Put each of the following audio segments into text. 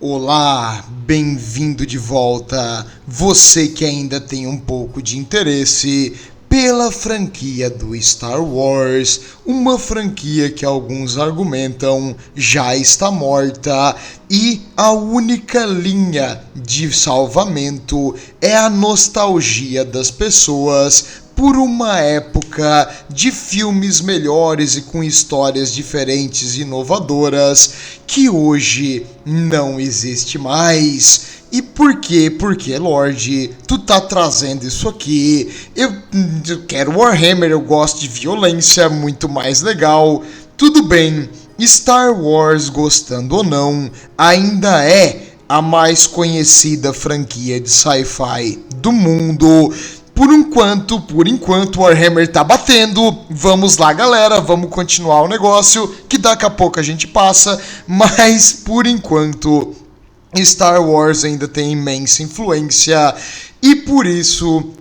Olá, bem-vindo de volta. Você que ainda tem um pouco de interesse pela franquia do Star Wars, uma franquia que alguns argumentam já está morta e a única linha de salvamento é a nostalgia das pessoas por uma época de filmes melhores e com histórias diferentes e inovadoras que hoje não existe mais. E por quê? Porque, Lorde, tu tá trazendo isso aqui. Eu quero Warhammer, eu gosto de violência, muito mais legal. Tudo bem, Star Wars, gostando ou não, ainda é a mais conhecida franquia de sci-fi do mundo. Por enquanto, Warhammer tá batendo. Vamos lá, galera, vamos continuar o negócio, que daqui a pouco a gente passa. Mas, por enquanto, Star Wars ainda tem imensa influência. E por isso,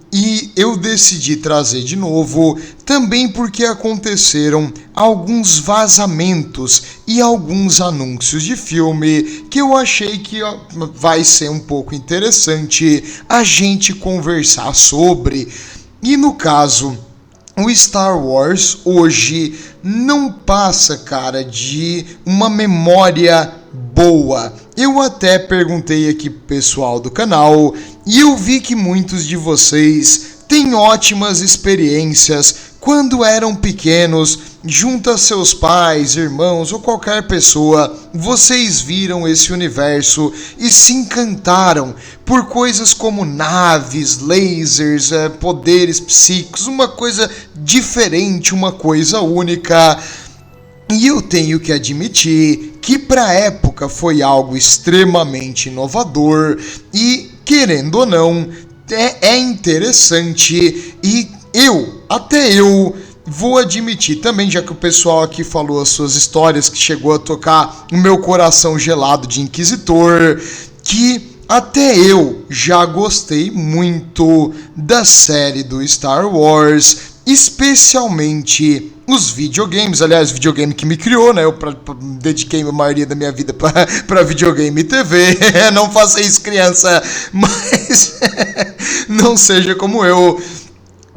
eu decidi trazer de novo, também porque aconteceram alguns vazamentos e alguns anúncios de filme que eu achei que vai ser um pouco interessante a gente conversar sobre. E no caso, o Star Wars hoje não passa, cara, de uma memória boa. Eu até perguntei aqui pro pessoal do canal e eu vi que muitos de vocês têm ótimas experiências quando eram pequenos, junto a seus pais, irmãos ou qualquer pessoa. Vocês viram esse universo e se encantaram por coisas como naves, lasers, poderes psíquicos, uma coisa diferente, uma coisa única. E eu tenho que admitir que para a época foi algo extremamente inovador e, querendo ou não, é interessante. E até eu vou admitir também, já que o pessoal aqui falou as suas histórias, que chegou a tocar o meu coração gelado de inquisitor, que até eu já gostei muito da série do Star Wars, especialmente os videogames. Aliás, videogame que me criou, né? Eu dediquei a maioria da minha vida para videogame e TV. Não faça isso, criança, mas não seja como eu.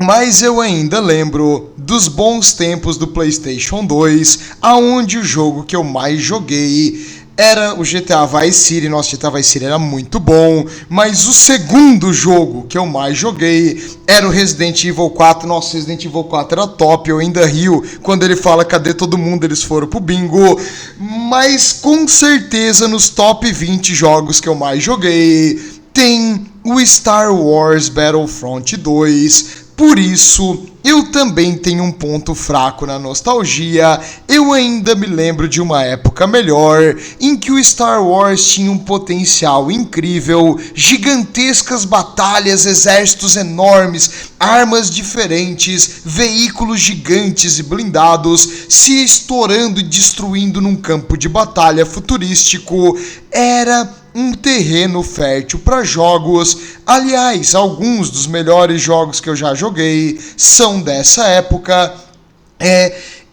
Mas eu ainda lembro dos bons tempos do PlayStation 2, aonde o jogo que eu mais joguei era o GTA Vice City. Nossa, GTA Vice City era muito bom, mas o segundo jogo que eu mais joguei era o Resident Evil 4. Nossa, Resident Evil 4 era top, eu ainda rio quando ele fala cadê todo mundo, eles foram pro bingo. Mas com certeza nos top 20 jogos que eu mais joguei tem o Star Wars Battlefront 2. Por isso, eu também tenho um ponto fraco na nostalgia. Eu ainda me lembro de uma época melhor, em que o Star Wars tinha um potencial incrível, gigantescas batalhas, exércitos enormes, armas diferentes, veículos gigantes e blindados se estourando e destruindo num campo de batalha futurístico. Era um terreno fértil para jogos. Aliás, alguns dos melhores jogos que eu já joguei são dessa época.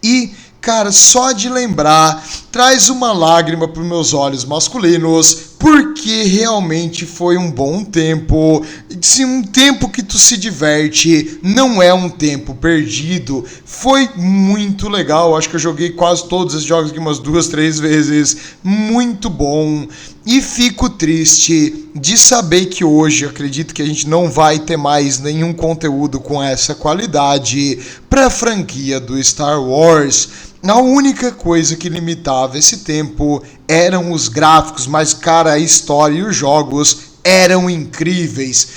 E, cara, só de lembrar, traz uma lágrima para os meus olhos masculinos, porque realmente foi um bom tempo. Se um tempo que tu se diverte, não é um tempo perdido. Foi muito legal, acho que eu joguei quase todos esses jogos aqui umas 2, 3 vezes. Muito bom. E fico triste de saber que hoje, acredito que a gente não vai ter mais nenhum conteúdo com essa qualidade para a franquia do Star Wars. A única coisa que limitava esse tempo eram os gráficos, mas, cara, a história e os jogos eram incríveis.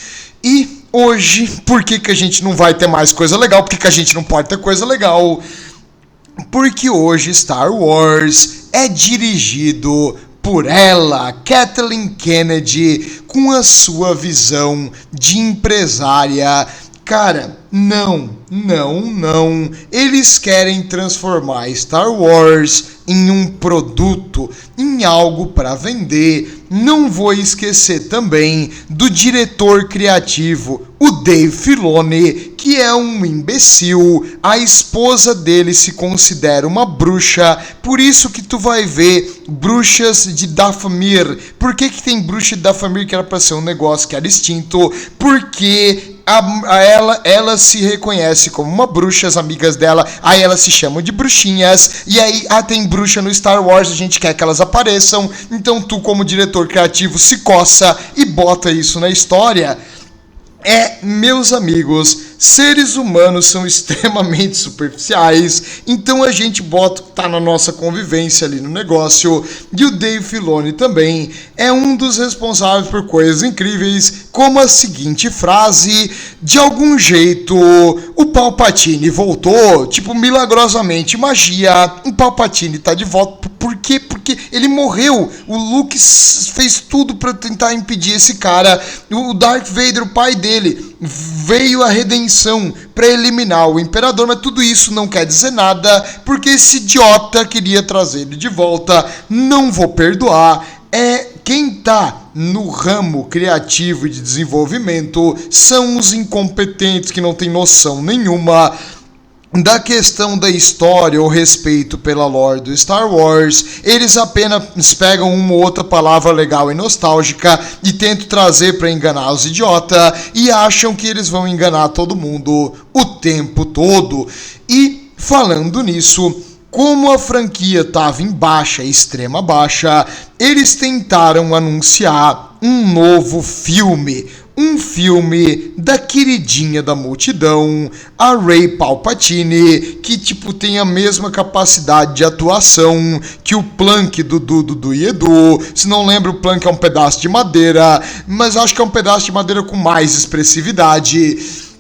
E hoje, por que a gente não vai ter mais coisa legal? Por que a gente não pode ter coisa legal? Porque hoje Star Wars é dirigido por ela, Kathleen Kennedy, com a sua visão de empresária. Cara, não. Eles querem transformar Star Wars em um produto, em algo para vender. Não vou esquecer também do diretor criativo, o Dave Filoni, que é um imbecil. A esposa dele se considera uma bruxa, por isso que tu vai ver bruxas de Dathomir. Por que tem bruxa de Dathomir que era pra ser um negócio que era extinto? Porque ela se reconhece como uma bruxa, as amigas dela, aí elas se chamam de bruxinhas, e aí tem bruxa no Star Wars, a gente quer que elas apareçam, então tu como diretor criativo se coça e bota isso na história. Meus amigos, seres humanos são extremamente superficiais, então a gente bota o que tá na nossa convivência ali no negócio, e o Dave Filoni também é um dos responsáveis por coisas incríveis, como a seguinte frase: de algum jeito o Palpatine voltou, tipo, milagrosamente, magia, o Palpatine tá de volta. Por quê? Porque ele morreu. O Luke fez tudo pra tentar impedir esse cara. O Darth Vader, o pai dele, veio a redenção pra eliminar o Imperador, mas tudo isso não quer dizer nada, porque esse idiota queria trazer ele de volta. Não vou perdoar. Quem tá no ramo criativo e de desenvolvimento são os incompetentes que não têm noção nenhuma da questão da história ou respeito pela lore do Star Wars. Eles apenas pegam uma ou outra palavra legal e nostálgica e tentam trazer para enganar os idiotas e acham que eles vão enganar todo mundo o tempo todo. E falando nisso, como a franquia estava em baixa, extrema baixa, eles tentaram anunciar um novo filme. Um filme da queridinha da multidão, a Rey Palpatine, que tipo tem a mesma capacidade de atuação que o Plank do Iedu. Se não lembra, o Plank é um pedaço de madeira, mas acho que é um pedaço de madeira com mais expressividade.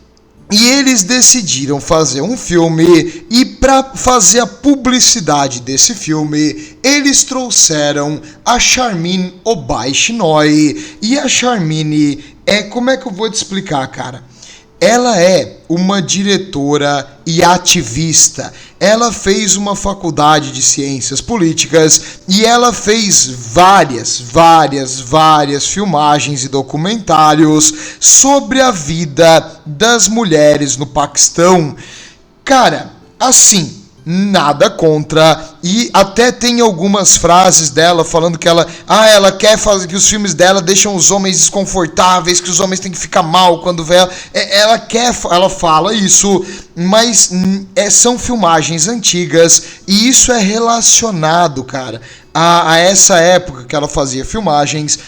E eles decidiram fazer um filme, e para fazer a publicidade desse filme, eles trouxeram a Sharmeen Obaid-Chinoy. E a Sharmeen como é que eu vou te explicar, cara? Ela é uma diretora e ativista. Ela fez uma faculdade de ciências políticas e ela fez várias filmagens e documentários sobre a vida das mulheres no Paquistão. Cara, assim, nada contra, e até tem algumas frases dela falando que ela quer fazer que os filmes dela deixam os homens desconfortáveis, que os homens têm que ficar mal quando vê ela fala isso, mas são filmagens antigas e isso é relacionado, cara, a essa época que ela fazia filmagens.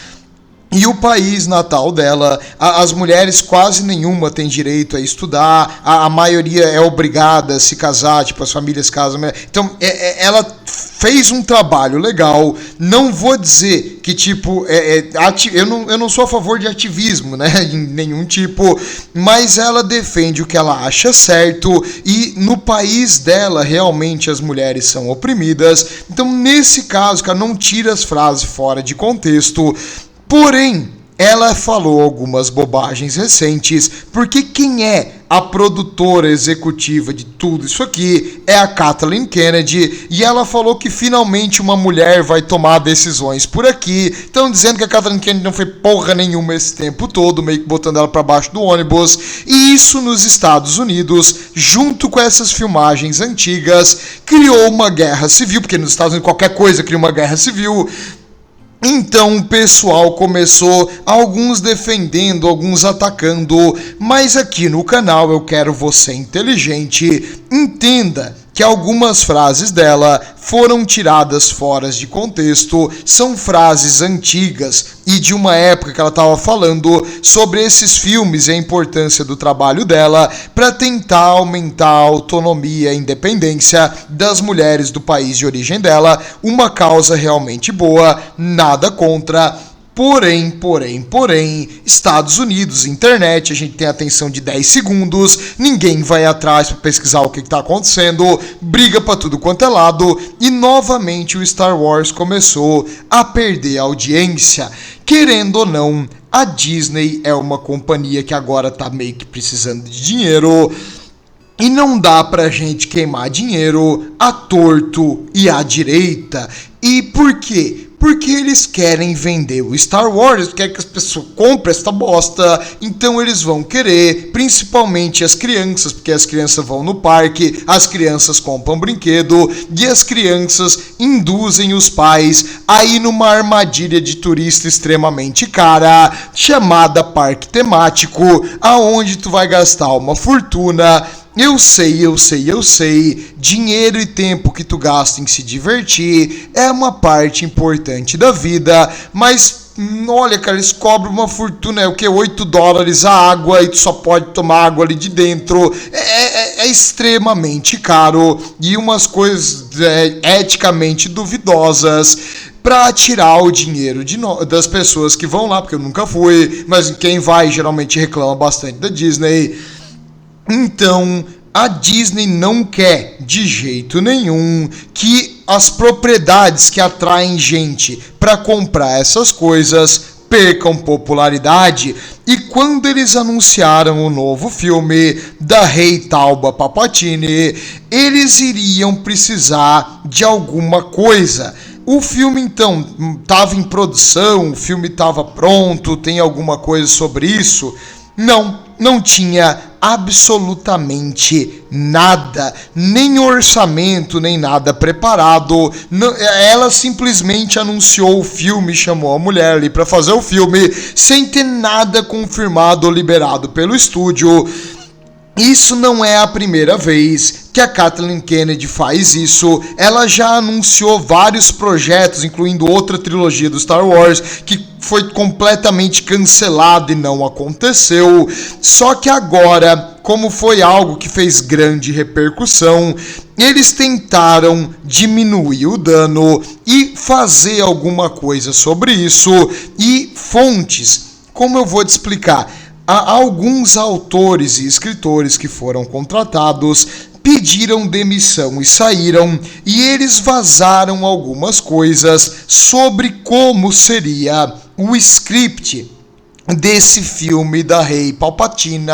E o país natal dela, as mulheres quase nenhuma tem direito a estudar, a maioria é obrigada a se casar, tipo, as famílias casam. Então, ela fez um trabalho legal. Não vou dizer que, tipo, eu não sou a favor de ativismo, né, em nenhum tipo, mas ela defende o que ela acha certo, e no país dela, realmente, as mulheres são oprimidas. Então, nesse caso, cara, não tira as frases fora de contexto. Porém, ela falou algumas bobagens recentes, porque quem é a produtora executiva de tudo isso aqui é a Kathleen Kennedy, e ela falou que finalmente uma mulher vai tomar decisões por aqui. Estão dizendo que a Kathleen Kennedy não foi porra nenhuma esse tempo todo, meio que botando ela para baixo do ônibus, e isso nos Estados Unidos, junto com essas filmagens antigas, criou uma guerra civil, porque nos Estados Unidos qualquer coisa cria uma guerra civil. Então o pessoal começou, alguns defendendo, alguns atacando, mas aqui no canal eu quero você inteligente, entenda que algumas frases dela foram tiradas fora de contexto, são frases antigas e de uma época que ela estava falando sobre esses filmes e a importância do trabalho dela para tentar aumentar a autonomia e a independência das mulheres do país de origem dela, uma causa realmente boa, nada contra. Porém, Estados Unidos, internet, a gente tem atenção de 10 segundos, ninguém vai atrás para pesquisar o que está acontecendo, briga para tudo quanto é lado, e novamente o Star Wars começou a perder audiência. Querendo ou não, a Disney é uma companhia que agora está meio que precisando de dinheiro, e não dá pra gente queimar dinheiro à torto e à direita. E por quê? porque eles querem vender o Star Wars, querem que as pessoas comprem esta bosta, então eles vão querer, principalmente as crianças, porque as crianças vão no parque, as crianças compram brinquedo, e as crianças induzem os pais a ir numa armadilha de turista extremamente cara, chamada parque temático, aonde tu vai gastar uma fortuna. Eu sei, dinheiro e tempo que tu gasta em se divertir é uma parte importante da vida, mas olha, cara, eles cobram uma fortuna, é o que? $8 a água e tu só pode tomar água ali de dentro, é extremamente caro e umas coisas eticamente duvidosas para tirar o dinheiro das pessoas que vão lá, porque eu nunca fui, mas quem vai geralmente reclama bastante da Disney. Então, a Disney não quer, de jeito nenhum, que as propriedades que atraem gente para comprar essas coisas percam popularidade. E quando eles anunciaram o novo filme da Rey Talba Palpatine, eles iriam precisar de alguma coisa. O filme, então, estava em produção, o filme estava pronto, tem alguma coisa sobre isso? Não tinha absolutamente nada, nem orçamento, nem nada preparado. Ela simplesmente anunciou o filme, chamou a mulher ali para fazer o filme, sem ter nada confirmado ou liberado pelo estúdio. Isso não é a primeira vez que a Kathleen Kennedy faz isso. Ela já anunciou vários projetos, incluindo outra trilogia do Star Wars, que foi completamente cancelado e não aconteceu. Só que agora, como foi algo que fez grande repercussão, eles tentaram diminuir o dano e fazer alguma coisa sobre isso. E fontes, como eu vou te explicar? Há alguns autores e escritores que foram contratados, pediram demissão e saíram, e eles vazaram algumas coisas sobre como seria o script desse filme da Rey Palpatine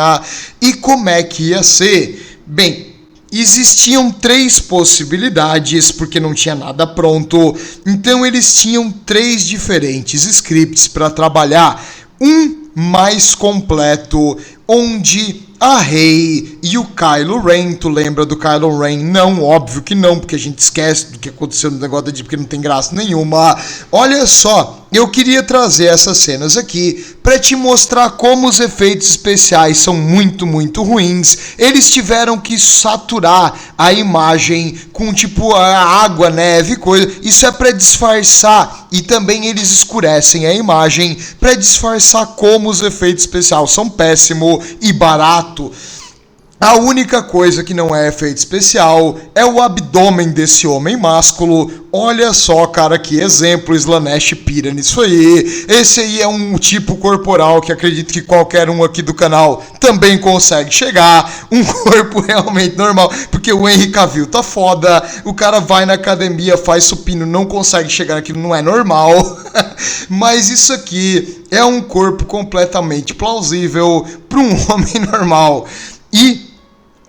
e como é que ia ser. Bem, existiam 3 possibilidades, porque não tinha nada pronto, então eles tinham 3 diferentes scripts para trabalhar. Um mais completo, onde a Rey e o Kylo Ren, tu lembra do Kylo Ren? Não, óbvio que não, porque a gente esquece do que aconteceu no negócio da Disney, porque não tem graça nenhuma. Olha só, eu queria trazer essas cenas aqui para te mostrar como os efeitos especiais são muito, muito ruins. Eles tiveram que saturar a imagem com tipo a água, neve, coisa. Isso é para disfarçar, e também eles escurecem a imagem para disfarçar como os efeitos especiais são péssimos e barato. A única coisa que não é efeito especial é o abdômen desse homem másculo. Olha só, cara, que exemplo, Slanesh pira nisso aí. Esse aí é um tipo corporal que acredito que qualquer um aqui do canal também consegue chegar. Um corpo realmente normal, porque o Henry Cavill tá foda. O cara vai na academia, faz supino, não consegue chegar naquilo, não é normal. Mas isso aqui é um corpo completamente plausível para um homem normal. E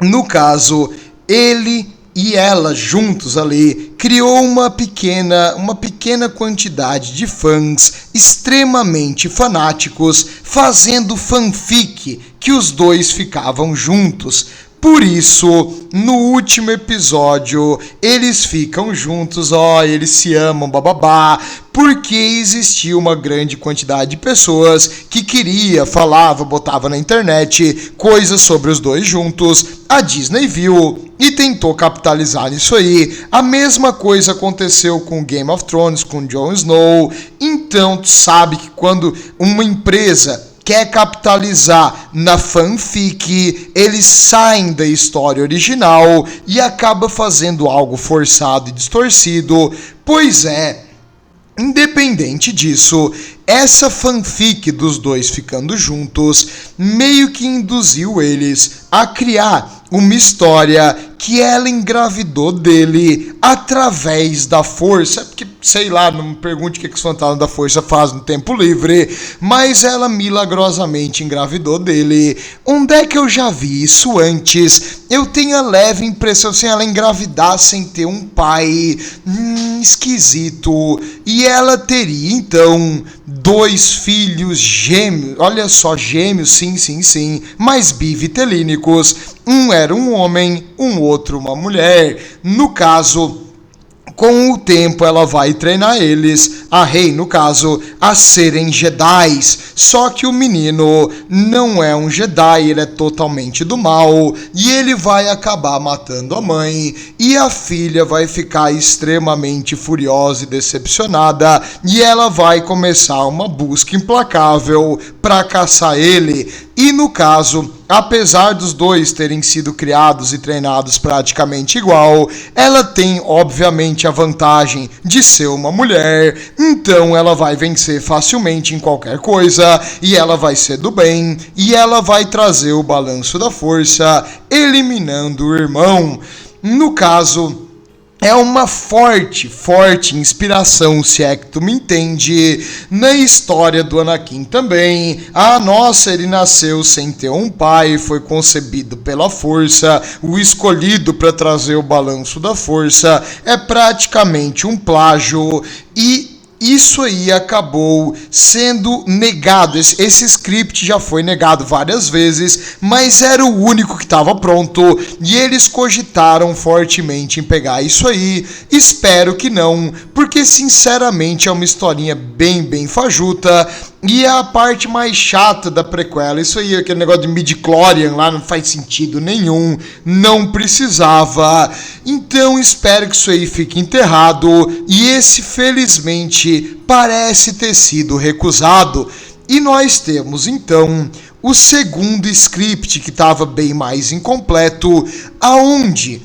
no caso, ele e ela juntos ali criou uma pequena quantidade de fãs extremamente fanáticos fazendo fanfic que os dois ficavam juntos. Por isso, no último episódio, eles ficam juntos, eles se amam, bababá, porque existia uma grande quantidade de pessoas que queria, falava, botava na internet coisas sobre os dois juntos. A Disney viu e tentou capitalizar nisso aí. A mesma coisa aconteceu com Game of Thrones, com Jon Snow. Então, tu sabe que quando uma empresa quer capitalizar na fanfic, eles saem da história original e acaba fazendo algo forçado e distorcido. Pois é, independente disso, essa fanfic dos dois ficando juntos meio que induziu eles a criar uma história que ela engravidou dele através da força, porque, sei lá, não me pergunte o que os fantasmas da força fazem no tempo livre, mas ela milagrosamente engravidou dele. Onde é que eu já vi isso antes? Eu tenho a leve impressão, assim, ela engravidar sem ter um pai, esquisito, e ela teria, então, 2 filhos gêmeos, olha só, gêmeos, sim, mas bivitelínicos. Um era um homem, um outro uma mulher. No caso, com o tempo ela vai treinar eles, a Rey no caso, a serem Jedis. Só que o menino não é um Jedi, ele é totalmente do mal, e ele vai acabar matando a mãe, e a filha vai ficar extremamente furiosa e decepcionada, e ela vai começar uma busca implacável para caçar ele. E no caso, apesar dos dois terem sido criados e treinados praticamente igual, ela tem obviamente a vantagem de ser uma mulher, então ela vai vencer facilmente em qualquer coisa, e ela vai ser do bem, e ela vai trazer o balanço da força, eliminando o irmão. No caso, é uma forte inspiração, se é que tu me entende, na história do Anakin também. Nossa, ele nasceu sem ter um pai, foi concebido pela força, o escolhido para trazer o balanço da força, é praticamente um plágio, e isso aí acabou sendo negado. Esse script já foi negado várias vezes, mas era o único que estava pronto, e eles cogitaram fortemente em pegar isso aí. Espero que não, porque sinceramente é uma historinha bem fajuta, e é a parte mais chata da prequela. Isso aí, aquele negócio de midi-chlorian lá, não faz sentido nenhum, não precisava. Então espero que isso aí fique enterrado, e esse felizmente parece ter sido recusado. E nós temos então o segundo script, que estava bem mais incompleto, aonde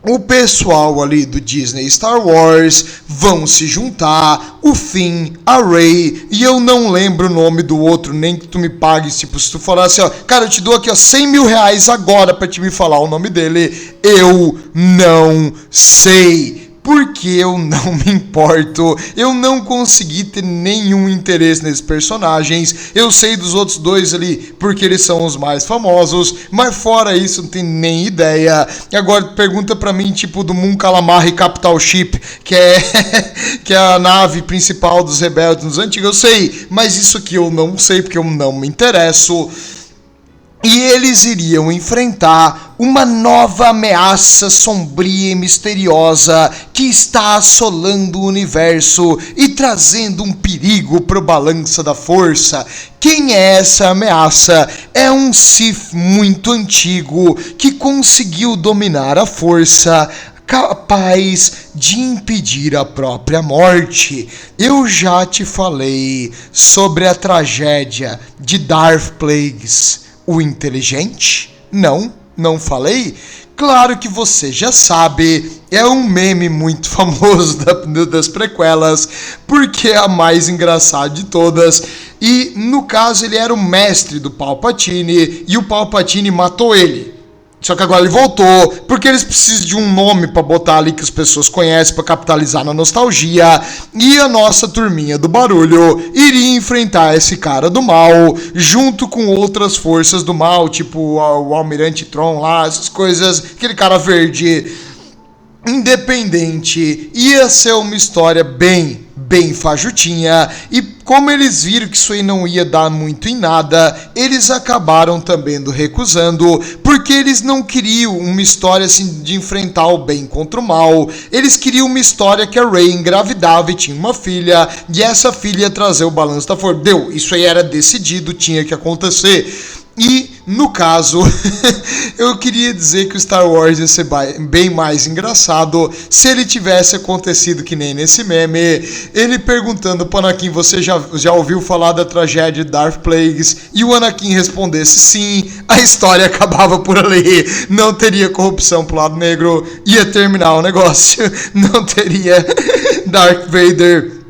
o pessoal ali do Disney Star Wars vão se juntar, o Finn, a Rey, e eu não lembro o nome do outro, nem que tu me pague, tipo, se tu falar assim, ó, cara, eu te dou aqui, ó, 100 mil reais agora pra te me falar o nome dele, eu não sei. Porque eu não me importo, eu não consegui ter nenhum interesse nesses personagens. Eu sei dos outros dois ali porque eles são os mais famosos, mas fora isso não tenho nem ideia. E agora pergunta pra mim, tipo, do Mon Calamari Capital Ship, que é a nave principal dos rebeldes nos antigos, eu sei, mas isso aqui eu não sei porque eu não me interesso. E eles iriam enfrentar uma nova ameaça sombria e misteriosa que está assolando o universo e trazendo um perigo para o balanço da força. Quem é essa ameaça? É um Sith muito antigo que conseguiu dominar a força, capaz de impedir a própria morte. Eu já te falei sobre a tragédia de Darth Plagueis, o inteligente? Não falei? Claro que você já sabe, é um meme muito famoso das prequelas, porque é a mais engraçada de todas. E no caso ele era o mestre do Palpatine, e o Palpatine matou ele. Só que agora ele voltou, porque eles precisam de um nome pra botar ali que as pessoas conhecem, pra capitalizar na nostalgia. E a nossa turminha do barulho iria enfrentar esse cara do mal, junto com outras forças do mal, tipo o Almirante Tron lá, essas coisas, aquele cara verde. Independente, ia ser uma história bem fajutinha, e como eles viram que isso aí não ia dar muito em nada, eles acabaram também recusando, porque eles não queriam uma história assim de enfrentar o bem contra o mal. Eles queriam uma história que a Rey engravidava e tinha uma filha, e essa filha ia trazer o balanço da força. Isso aí era decidido, tinha que acontecer. E, no caso, eu queria dizer que o Star Wars ia ser bem mais engraçado se ele tivesse acontecido que nem nesse meme, ele perguntando pro Anakin, você já ouviu falar da tragédia de Darth Plagueis? E o Anakin respondesse sim, a história acabava por ali, não teria corrupção pro lado negro, ia terminar o negócio, não teria Darth Vader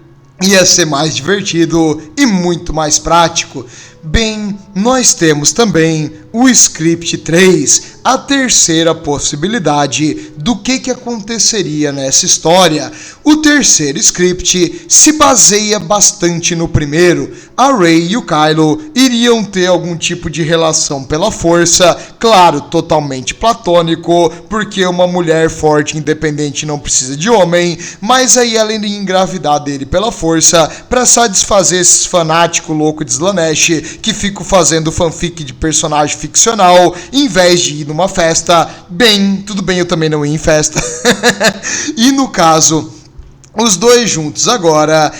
ia ser mais divertido e muito mais prático. Bem, nós temos também o Script 3, a terceira possibilidade do que aconteceria nessa história. O terceiro script se baseia bastante no primeiro. A Rey e o Kylo iriam ter algum tipo de relação pela força, claro, totalmente platônico, porque uma mulher forte e independente não precisa de homem, mas aí ela iria engravidar dele pela força pra satisfazer esses fanáticos loucos de Slanesh que ficam fazendo fanfic de personagem ficcional em vez de ir numa festa. Bem, tudo bem, eu também não ia em festa. E no caso, os dois juntos agora,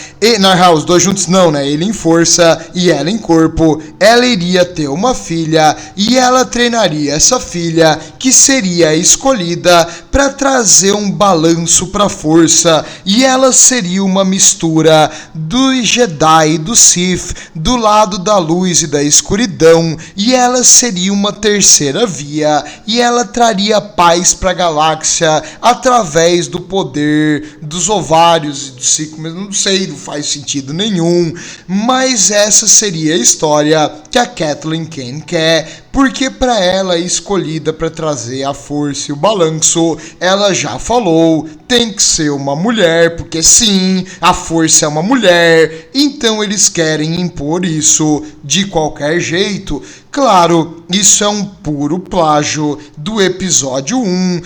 os dois juntos não, né? Ele em força e ela em corpo, ela iria ter uma filha e ela treinaria essa filha, que seria escolhida para trazer um balanço para a força, e ela seria uma mistura do Jedi e do Sith, do lado da luz e da escuridão, e ela seria uma terceira via, e ela traria paz para a galáxia através do poder dos ovários e do ciclo, mas não sei, não faz sentido nenhum, mas essa seria a história que a Kathleen Kane quer, porque para ela é escolhida para trazer a força e o balanço, ela já falou, tem que ser uma mulher, porque sim, a força é uma mulher, então eles querem impor isso de qualquer jeito. Claro, isso é um puro plágio do episódio 1.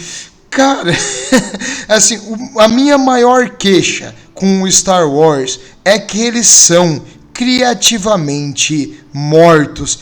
Cara, assim, a minha maior queixa com o Star Wars é que eles são criativamente mortos.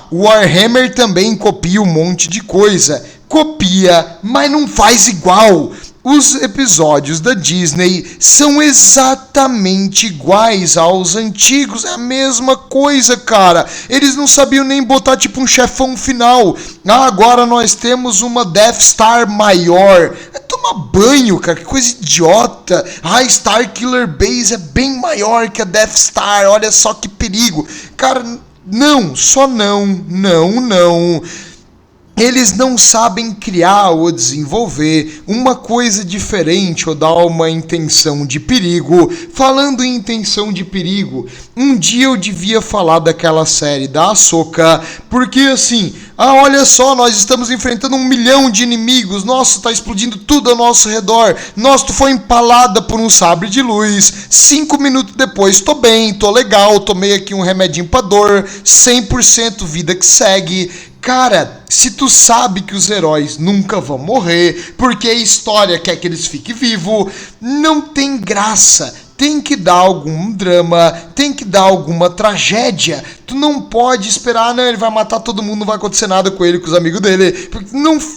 O Warhammer também copia um monte de coisa. Copia, mas não faz igual. Os episódios da Disney são exatamente iguais aos antigos, é a mesma coisa, cara. Eles não sabiam nem botar tipo um chefão final. Agora nós temos uma Death Star maior. Toma banho, cara, que coisa idiota. Star Killer Base é bem maior que a Death Star, olha só que perigo. Cara, não, só não. Eles não sabem criar ou desenvolver uma coisa diferente ou dar uma intenção de perigo. Falando em intenção de perigo, um dia eu devia falar daquela série da Ahsoka, porque assim, olha só, nós estamos enfrentando 1 milhão de inimigos, nossa, tá explodindo tudo ao nosso redor, nossa, tu foi empalada por um sabre de luz, 5 minutos depois, tô bem, tô legal, tomei aqui um remedinho pra dor, 100% vida que segue. Cara, se tu sabe que os heróis nunca vão morrer, porque a história quer que eles fiquem vivos, não tem graça. Tem que dar algum drama, tem que dar alguma tragédia. Tu não pode esperar, ele vai matar todo mundo, não vai acontecer nada com ele, com os amigos dele. Porque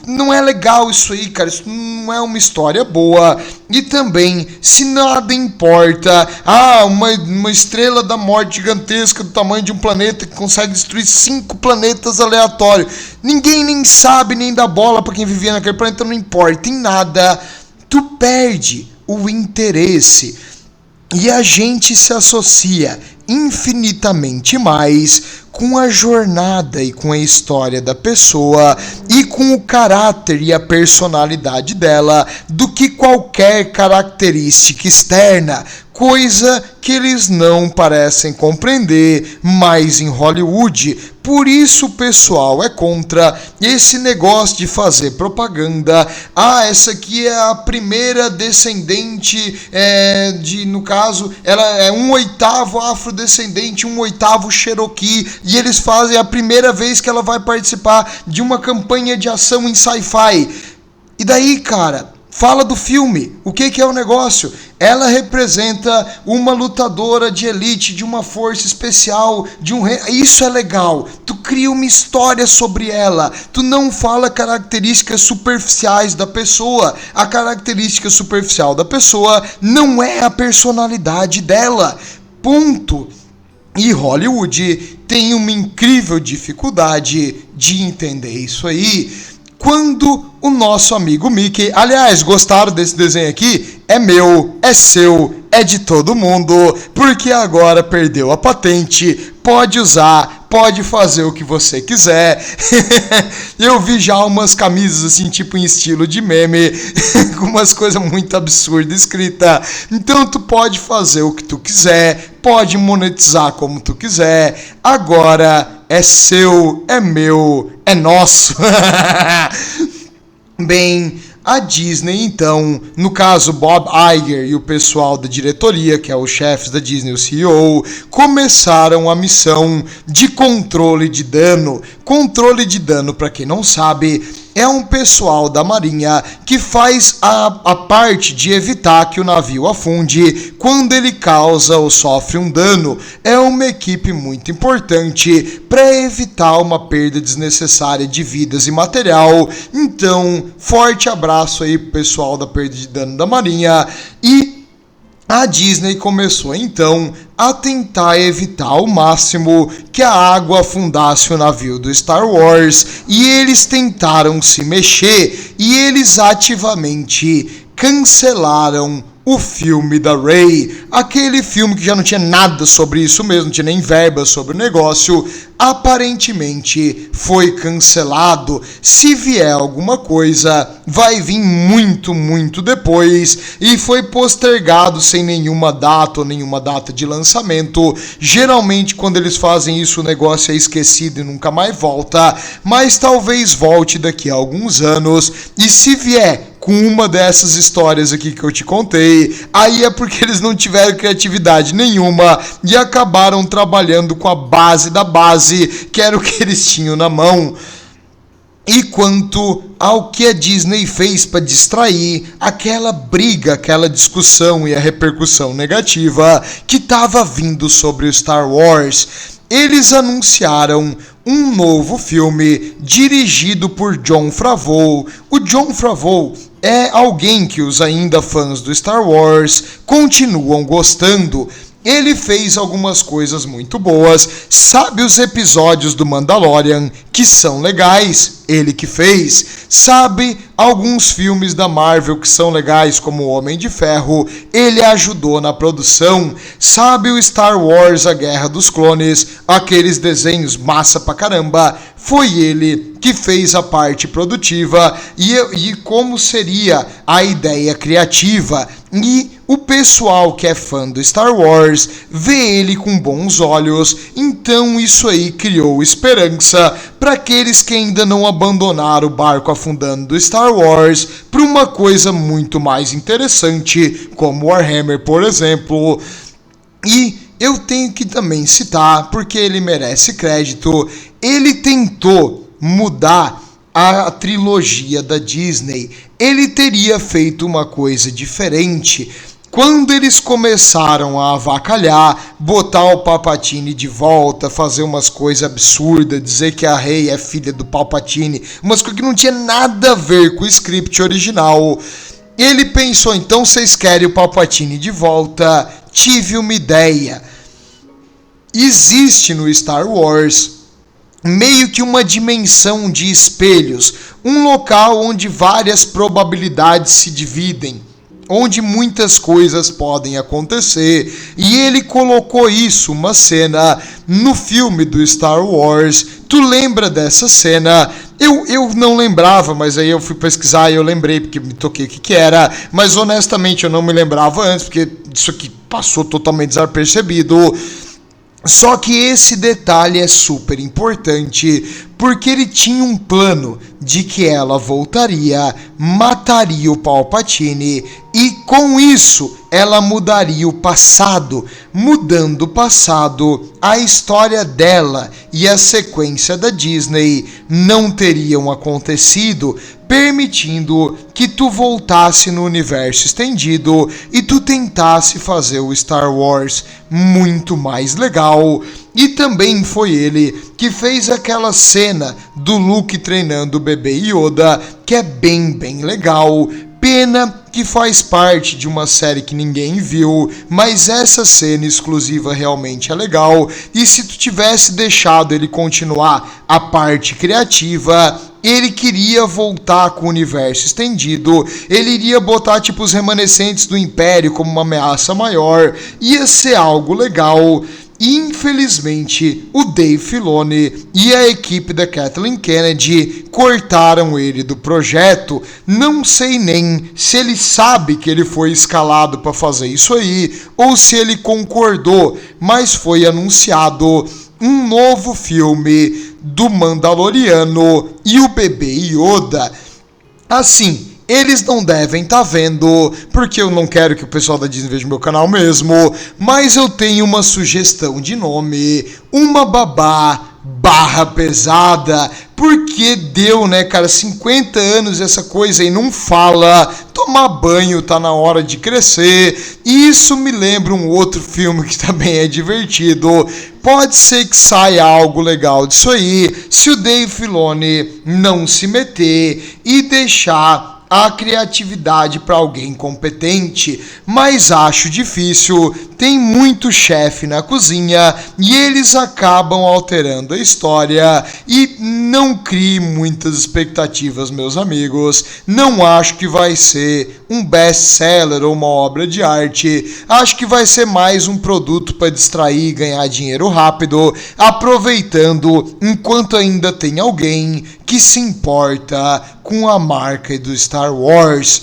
não é legal isso aí, cara. Isso não é uma história boa. E também, se nada importa, uma estrela da morte gigantesca do tamanho de um planeta que consegue destruir 5 planetas aleatórios. Ninguém nem sabe, nem dá bola pra quem vivia naquele planeta, não importa em nada. Tu perde o interesse. E a gente se associa infinitamente mais com a jornada e com a história da pessoa e com o caráter e a personalidade dela do que qualquer característica externa, coisa que eles não parecem compreender mais em Hollywood. Por isso o pessoal é contra esse negócio de fazer propaganda. Essa aqui é a primeira descendente no caso, ela é 1/8 afrodescendente, 1/8 Cherokee, e eles fazem a primeira vez que ela vai participar de uma campanha de ação em sci-fi. E daí, cara, fala do filme. O que é o negócio? Ela representa uma lutadora de elite, de uma força especial, isso é legal. Tu cria uma história sobre ela. Tu não fala características superficiais da pessoa. A característica superficial da pessoa não é a personalidade dela. Ponto. E Hollywood tem uma incrível dificuldade de entender isso aí. Quando o nosso amigo Mickey... Aliás, gostaram desse desenho aqui? É meu, é seu, é de todo mundo, porque agora perdeu a patente, pode usar, pode fazer o que você quiser. Eu vi já umas camisas assim, tipo em estilo de meme, com umas coisas muito absurdas escritas. Então tu pode fazer o que tu quiser, pode monetizar como tu quiser, agora é seu, é meu, é nosso. Bem, a Disney, então, no caso Bob Iger e o pessoal da diretoria, que é os chefes da Disney, o CEO, começaram a missão de controle de dano. Controle de dano, para quem não sabe, é um pessoal da Marinha que faz a parte de evitar que o navio afunde quando ele causa ou sofre um dano. É uma equipe muito importante para evitar uma perda desnecessária de vidas e material. Então, forte abraço aí pro pessoal da perda de dano da Marinha. E a Disney começou então a tentar evitar ao máximo que a água afundasse o navio do Star Wars, e eles tentaram se mexer e eles ativamente cancelaram o filme da Rey, aquele filme que já não tinha nada sobre isso mesmo, não tinha nem verba sobre o negócio, aparentemente foi cancelado. Se vier alguma coisa, vai vir muito, muito depois, e foi postergado sem nenhuma data ou nenhuma data de lançamento. Geralmente quando eles fazem isso o negócio é esquecido e nunca mais volta, mas talvez volte daqui a alguns anos, e se vier com uma dessas histórias aqui que eu te contei, aí é porque eles não tiveram criatividade nenhuma e acabaram trabalhando com a base da base, que era o que eles tinham na mão. E quanto ao que a Disney fez para distrair aquela briga, aquela discussão e a repercussão negativa que estava vindo sobre o Star Wars, eles anunciaram um novo filme dirigido por Jon Favreau. O Jon Favreau é alguém que os ainda fãs do Star Wars continuam gostando. Ele fez algumas coisas muito boas. Sabe os episódios do Mandalorian que são legais? Ele que fez. Sabe alguns filmes da Marvel que são legais, como O Homem de Ferro? Ele ajudou na produção. Sabe o Star Wars A Guerra dos Clones? Aqueles desenhos massa pra caramba. Foi ele que fez a parte produtiva e como seria a ideia criativa. E o pessoal que é fã do Star Wars vê ele com bons olhos, então isso aí criou esperança para aqueles que ainda não abandonaram o barco afundando do Star Wars para uma coisa muito mais interessante, como Warhammer, por exemplo. E eu tenho que também citar, porque ele merece crédito, ele tentou mudar a trilogia da Disney. Ele teria feito uma coisa diferente. Quando eles começaram a avacalhar, botar o Palpatine de volta, fazer umas coisas absurdas, dizer que a Rey é filha do Palpatine, umas coisas que não tinha nada a ver com o script original, ele pensou, então vocês querem o Palpatine de volta? Tive uma ideia. Existe no Star Wars meio que uma dimensão de espelhos, um local onde várias probabilidades se dividem, onde muitas coisas podem acontecer, e ele colocou isso, uma cena, no filme do Star Wars. Tu lembra dessa cena? Eu não lembrava, mas aí eu fui pesquisar e eu lembrei, porque me toquei o que era, mas honestamente eu não me lembrava antes, porque isso aqui passou totalmente desapercebido. Só que esse detalhe é super importante, porque ele tinha um plano de que ela voltaria, mataria o Palpatine, e com isso ela mudaria o passado. Mudando o passado, a história dela e a sequência da Disney não teriam acontecido, permitindo que tu voltasse no universo estendido e tu tentasse fazer o Star Wars muito mais legal. E também foi ele que fez aquela cena do Luke treinando o bebê Yoda, que é bem legal. Pena que faz parte de uma série que ninguém viu, mas essa cena exclusiva realmente é legal, e se tu tivesse deixado ele continuar a parte criativa, ele queria voltar com o universo estendido, ele iria botar tipo os remanescentes do Império como uma ameaça maior, ia ser algo legal. Infelizmente, o Dave Filoni e a equipe da Kathleen Kennedy cortaram ele do projeto. Não sei nem se ele sabe que ele foi escalado para fazer isso aí ou se ele concordou, mas foi anunciado um novo filme do Mandaloriano e o bebê Yoda. Assim, eles não devem estar vendo, porque eu não quero que o pessoal da Disney veja meu canal mesmo, mas eu tenho uma sugestão de nome, uma babá barra pesada, porque deu, né, cara, 50 anos essa coisa e não fala, tomar banho tá na hora de crescer, e isso me lembra um outro filme que também é divertido, pode ser que saia algo legal disso aí, se o Dave Filoni não se meter e deixar a criatividade para alguém competente, mas acho difícil, tem muito chefe na cozinha e eles acabam alterando a história e não crie muitas expectativas, meus amigos, não acho que vai ser um best-seller ou uma obra de arte, acho que vai ser mais um produto para distrair e ganhar dinheiro rápido, aproveitando enquanto ainda tem alguém que se importa com a marca do Star Wars.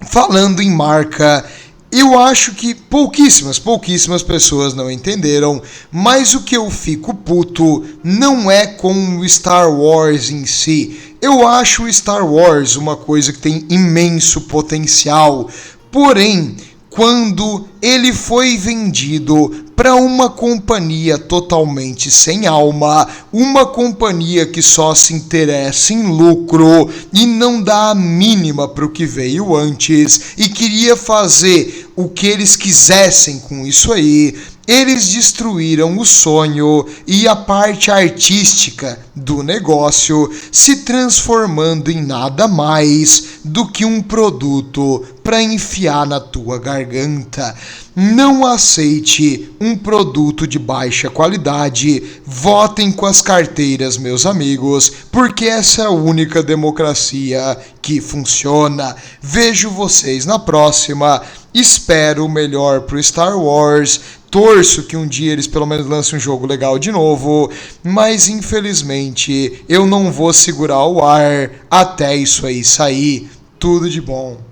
Falando em marca, eu acho que pouquíssimas pessoas não entenderam, mas o que eu fico puto não é com o Star Wars em si. Eu acho o Star Wars uma coisa que tem imenso potencial, porém, quando ele foi vendido para uma companhia totalmente sem alma, uma companhia que só se interessa em lucro e não dá a mínima para o que veio antes e queria fazer o que eles quisessem com isso aí, eles destruíram o sonho e a parte artística do negócio, se transformando em nada mais do que um produto para enfiar na tua garganta. Não aceite um produto de baixa qualidade, votem com as carteiras, meus amigos, porque essa é a única democracia que funciona. Vejo vocês na próxima, espero o melhor pro Star Wars, torço que um dia eles pelo menos lancem um jogo legal de novo, mas infelizmente eu não vou segurar o ar até isso aí sair. Tudo de bom.